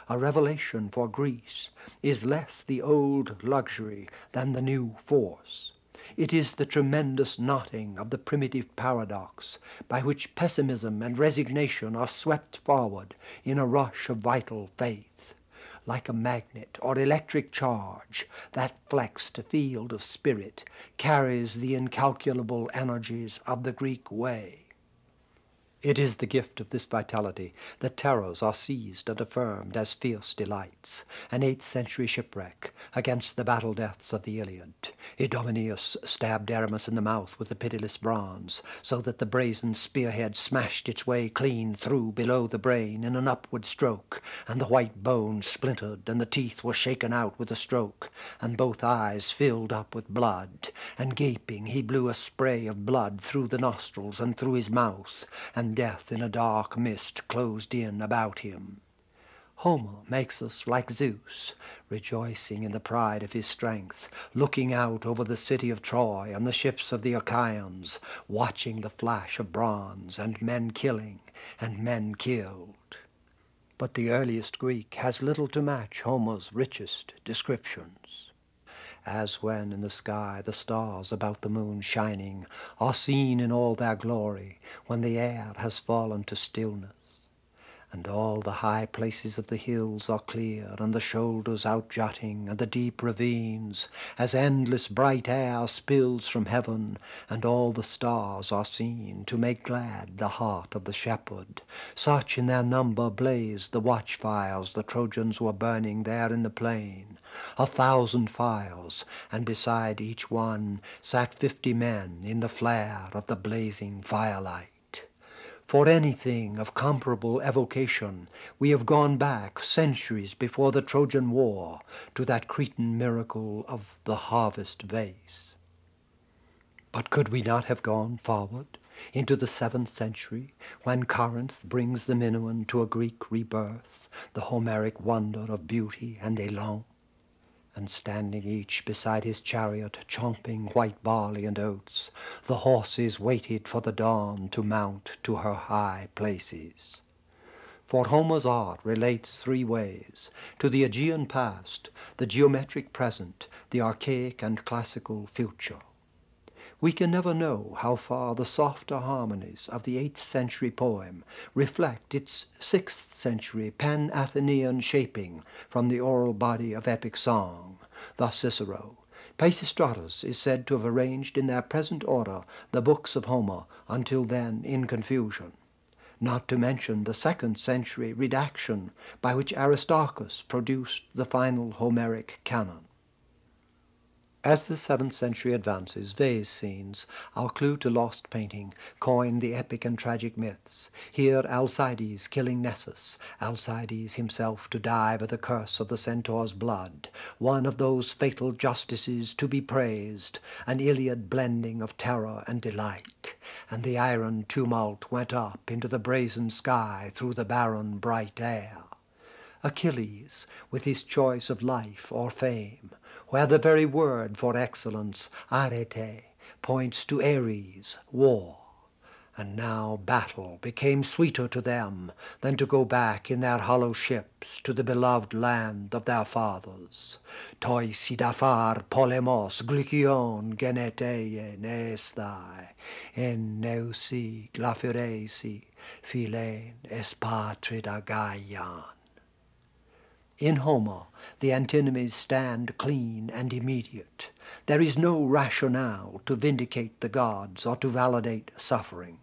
a revelation for Greece, is less the old luxury than the new force. It is the tremendous knotting of the primitive paradox by which pessimism and resignation are swept forward in a rush of vital faith. Like a magnet or electric charge, that flexed field of spirit carries the incalculable energies of the Greek way. It is the gift of this vitality that terrors are seized and affirmed as fierce delights, an 8th century shipwreck against the battle deaths of the Iliad. Idomeneus stabbed Aramis in the mouth with a pitiless bronze, so that the brazen spearhead smashed its way clean through below the brain in an upward stroke, and the white bone splintered, and the teeth were shaken out with a stroke, and both eyes filled up with blood, and gaping he blew a spray of blood through the nostrils and through his mouth, and death in a dark mist closed in about him. Homer makes us like Zeus, rejoicing in the pride of his strength, looking out over the city of Troy and the ships of the Achaeans, watching the flash of bronze, and men killing, and men killed. But the earliest Greek has little to match Homer's richest descriptions. As when in the sky the stars about the moon shining are seen in all their glory, when the air has fallen to stillness, and all the high places of the hills are clear, and the shoulders outjutting, and the deep ravines, as endless bright air spills from heaven, and all the stars are seen to make glad the heart of the shepherd. Such in their number blazed the watchfires the Trojans were burning there in the plain, 1,000 fires, and beside each one sat 50 men in the flare of the blazing firelight. For anything of comparable evocation, we have gone back centuries before the Trojan War to that Cretan miracle of the harvest vase. But could we not have gone forward into the 7th century, when Corinth brings the Minoan to a Greek rebirth, the Homeric wonder of beauty and élan? And standing each beside his chariot, chomping white barley and oats, the horses waited for the dawn to mount to her high places. For Homer's art relates 3 ways: to the Aegean past, the geometric present, the archaic and classical future. We can never know how far the softer harmonies of the 8th century poem reflect its 6th century pan-Athenian shaping from the oral body of epic song. Thus Cicero. Pisistratus is said to have arranged in their present order the books of Homer, until then in confusion. Not to mention the 2nd century redaction by which Aristarchus produced the final Homeric canon. As the 7th century advances, vase scenes, our clue to lost painting, coin the epic and tragic myths. Here Alcides killing Nessus, Alcides himself to die by the curse of the centaur's blood, one of those fatal justices to be praised, an Iliad blending of terror and delight, and the iron tumult went up into the brazen sky through the barren bright air. Achilles, with his choice of life or fame, where the very word for excellence, arete, points to Ares, war. And now battle became sweeter to them than to go back in their hollow ships to the beloved land of their fathers. Toi sidafar polemos glykion geneteie neestai, en neusi glafiresi philein espatrida Gaian. In Homer, the antinomies stand clean and immediate. There is no rationale to vindicate the gods or to validate suffering.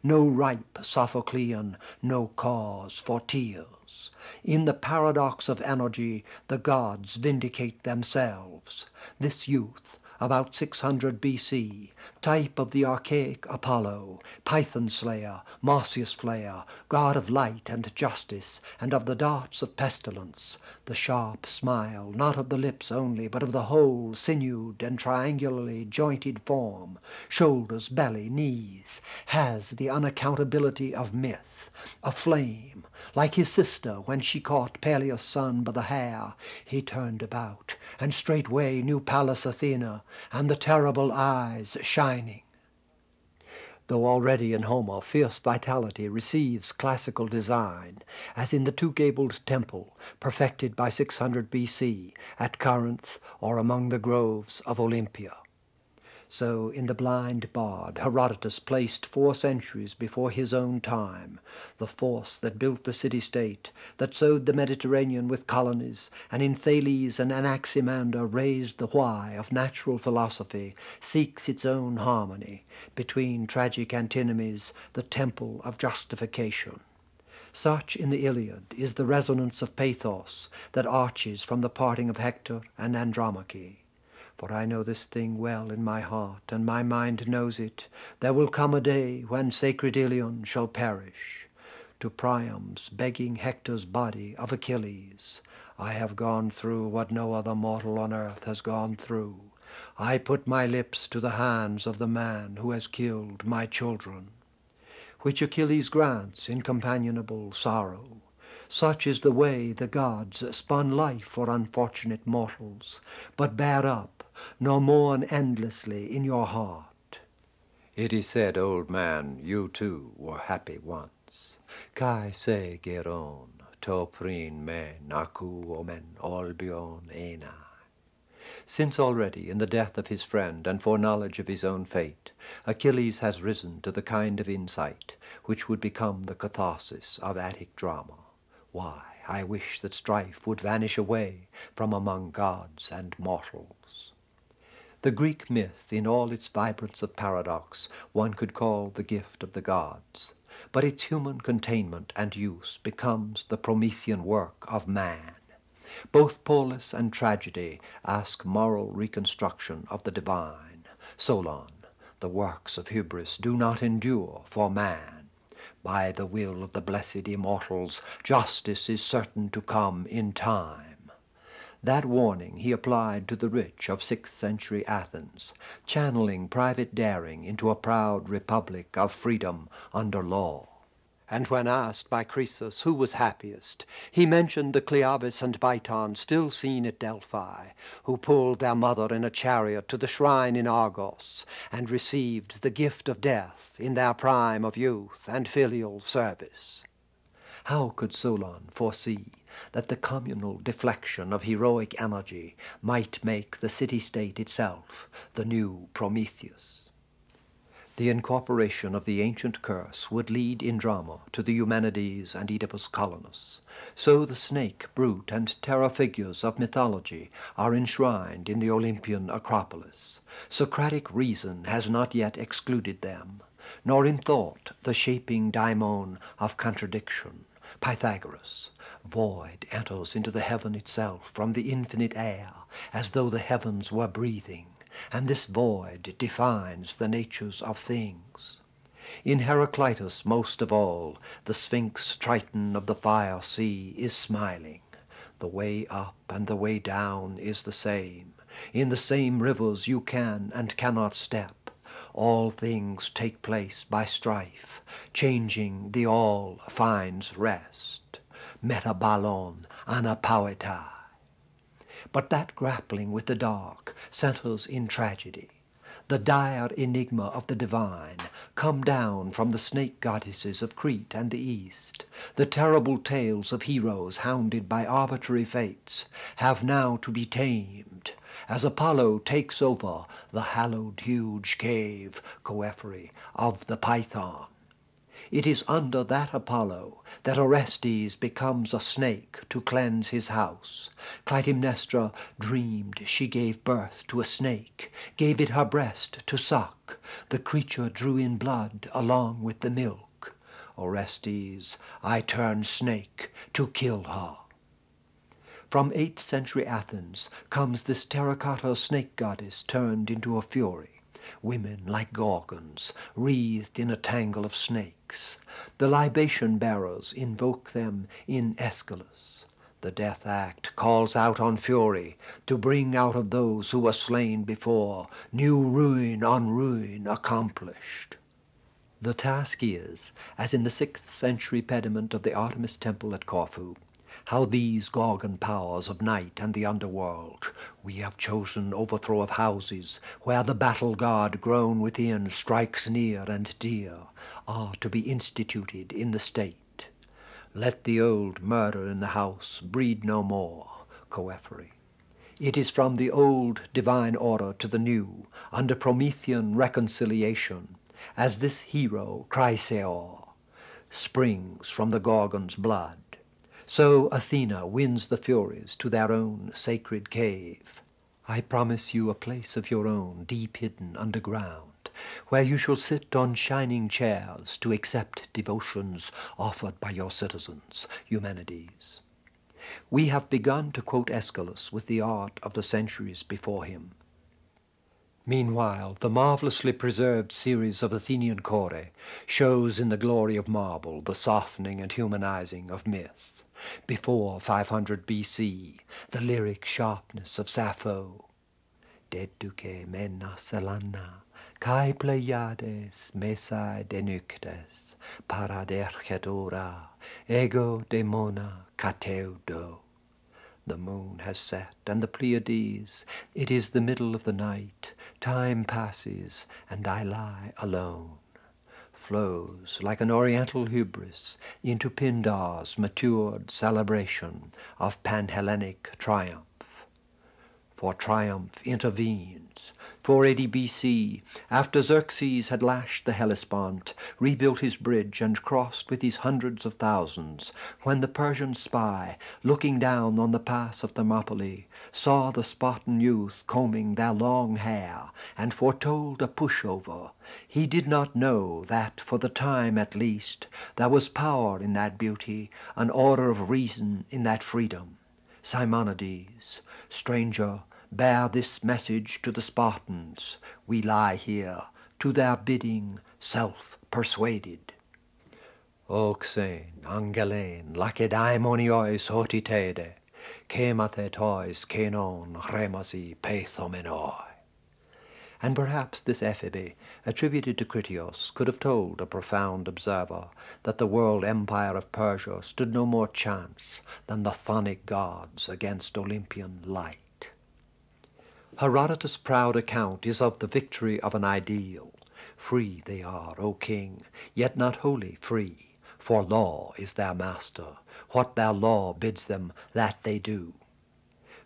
No ripe Sophoclean, no cause for tears. In the paradox of energy, the gods vindicate themselves. This youth, about 600 B.C., type of the archaic Apollo, Python slayer, Marsyas flayer, god of light and justice, and of the darts of pestilence, the sharp smile, not of the lips only, but of the whole sinewed and triangularly jointed form, shoulders, belly, knees, has the unaccountability of myth, a flame. Like his sister, when she caught Peleus' son by the hair, he turned about, and straightway knew Pallas Athena, and the terrible eyes shining. Though already in Homer fierce vitality receives classical design, as in the two-gabled temple perfected by 600 BC at Corinth or among the groves of Olympia. So in the blind bard Herodotus placed 4 centuries before his own time the force that built the city-state, that sowed the Mediterranean with colonies, and in Thales and Anaximander raised the why of natural philosophy, seeks its own harmony between tragic antinomies, the temple of justification. Such in the Iliad is the resonance of pathos that arches from the parting of Hector and Andromache. For I know this thing well in my heart, and my mind knows it. There will come a day when sacred Ilion shall perish. To Priam's begging Hector's body of Achilles, I have gone through what no other mortal on earth has gone through. I put my lips to the hands of the man who has killed my children. Which Achilles grants in companionable sorrow. Such is the way the gods spun life for unfortunate mortals. But bear up, nor mourn endlessly in your heart. It is said, old man, you too were happy once. Kai se geron, to prin men aku omen olbion ena. Since already in the death of his friend and foreknowledge of his own fate, Achilles has risen to the kind of insight which would become the catharsis of Attic drama. Why, I wish that strife would vanish away from among gods and mortals. The Greek myth, in all its vibrance of paradox, one could call the gift of the gods, but its human containment and use becomes the Promethean work of man. Both Polis and tragedy ask moral reconstruction of the divine. Solon, the works of hubris do not endure for man. By the will of the blessed immortals, justice is certain to come in time. That warning he applied to the rich of 6th century Athens, channeling private daring into a proud republic of freedom under law. And when asked by Croesus who was happiest, he mentioned the Cleobis and Biton still seen at Delphi, who pulled their mother in a chariot to the shrine in Argos, and received the gift of death in their prime of youth and filial service. How could Solon foresee that the communal deflection of heroic energy might make the city-state itself the new Prometheus? The incorporation of the ancient curse would lead in drama to the Eumenides and Oedipus Colonus. So the snake, brute, and terror figures of mythology are enshrined in the Olympian Acropolis. Socratic reason has not yet excluded them, nor in thought the shaping daimon of contradiction. Pythagoras, void enters into the heaven itself from the infinite air, as though the heavens were breathing, and this void defines the natures of things. In Heraclitus, most of all, the Sphinx Triton of the fire sea is smiling. The way up and the way down is the same. In the same rivers you can and cannot step. All things take place by strife. Changing, the all finds rest. Metabalon anapauetai. But that grappling with the dark centers in tragedy. The dire enigma of the divine come down from the snake goddesses of Crete and the East. The terrible tales of heroes hounded by arbitrary fates have now to be tamed, as Apollo takes over the hallowed huge cave, Coephae, of the Python. It is under that Apollo that Orestes becomes a snake to cleanse his house. Clytemnestra dreamed she gave birth to a snake, gave it her breast to suck. The creature drew in blood along with the milk. Orestes, I turn snake to kill her. From 8th century Athens comes this terracotta snake goddess turned into a fury. Women like gorgons, wreathed in a tangle of snakes. The libation bearers invoke them in Aeschylus. The death act calls out on fury to bring out of those who were slain before new ruin on ruin accomplished. The task is, as in the 6th century pediment of the Artemis temple at Corfu, how these Gorgon powers of night and the underworld, we have chosen overthrow of houses, where the battle guard grown within strikes near and dear, are to be instituted in the state. Let the old murder in the house breed no more, coephony. It is from the old divine order to the new, under Promethean reconciliation, as this hero, Chrysaor, springs from the Gorgon's blood. So Athena wins the Furies to their own sacred cave. I promise you a place of your own, deep hidden underground, where you shall sit on shining chairs to accept devotions offered by your citizens, Eumenides. We have begun to quote Aeschylus with the art of the centuries before him. Meanwhile, the marvelously preserved series of Athenian chore shows in the glory of marble the softening and humanizing of myth. Before 500 B.C., the lyric sharpness of Sappho. Deduce mena selana, kai pleiades mesai denuctes, paraderchetura, ego demona cateudo. The moon has set, and the Pleiades, it is the middle of the night, time passes, and I lie alone. Flows like an oriental hubris into Pindar's matured celebration of Panhellenic triumph. For triumph intervenes. 480 B.C., after Xerxes had lashed the Hellespont, rebuilt his bridge, and crossed with his hundreds of thousands, when the Persian spy, looking down on the pass of Thermopylae, saw the Spartan youth combing their long hair, and foretold a pushover, he did not know that, for the time at least, there was power in that beauty, an order of reason in that freedom. Simonides, stranger, bear this message to the Spartans. We lie here, to their bidding, self-persuaded. Oxen, angelen, lacedaimonios hotitede, kemathe tois kenon remasi peithomenoi. And perhaps this effigy, attributed to Critias, could have told a profound observer that the world empire of Persia stood no more chance than the chthonic gods against Olympian light. Herodotus' proud account is of the victory of an ideal. Free they are, O king, yet not wholly free, for law is their master. What their law bids them, that they do.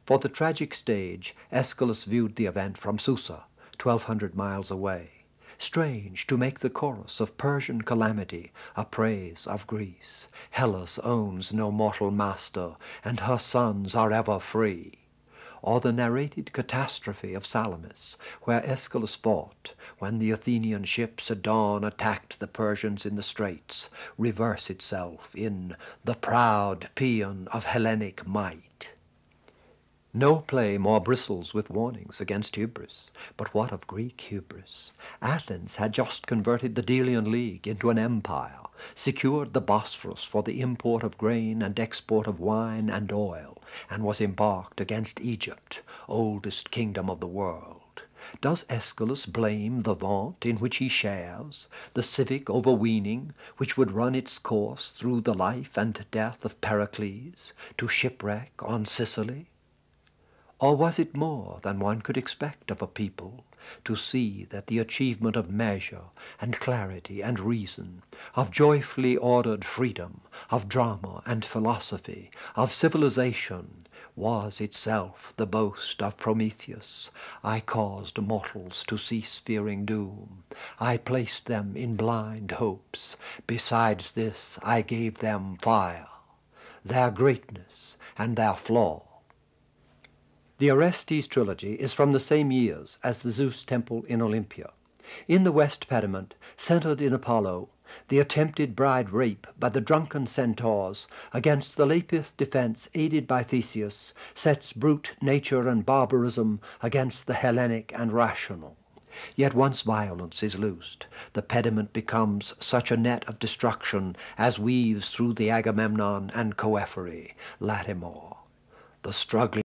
For the tragic stage, Aeschylus viewed the event from Susa, 1,200 miles away. Strange to make the chorus of Persian calamity a praise of Greece. Hellas owns no mortal master, and her sons are ever free. Or the narrated catastrophe of Salamis, where Aeschylus fought, when the Athenian ships at dawn attacked the Persians in the straits, reverse itself in the proud paean of Hellenic might. No play more bristles with warnings against hubris, but what of Greek hubris? Athens had just converted the Delian League into an empire, secured the Bosphorus for the import of grain and export of wine and oil, and was embarked against Egypt, oldest kingdom of the world. Does Aeschylus blame the vaunt in which he shares, the civic overweening which would run its course through the life and death of Pericles, to shipwreck on Sicily? Or was it more than one could expect of a people, to see that the achievement of measure and clarity and reason, of joyfully ordered freedom, of drama and philosophy, of civilization, was itself the boast of Prometheus? I caused mortals to cease fearing doom. I placed them in blind hopes. Besides this, I gave them fire, their greatness and their flaw. The Orestes trilogy is from the same years as the Zeus temple in Olympia. In the West Pediment, centered in Apollo, the attempted bride rape by the drunken centaurs against the Lapith defense aided by Theseus sets brute nature and barbarism against the Hellenic and rational. Yet once violence is loosed, the pediment becomes such a net of destruction as weaves through the Agamemnon and Coephony, Latimore. The struggling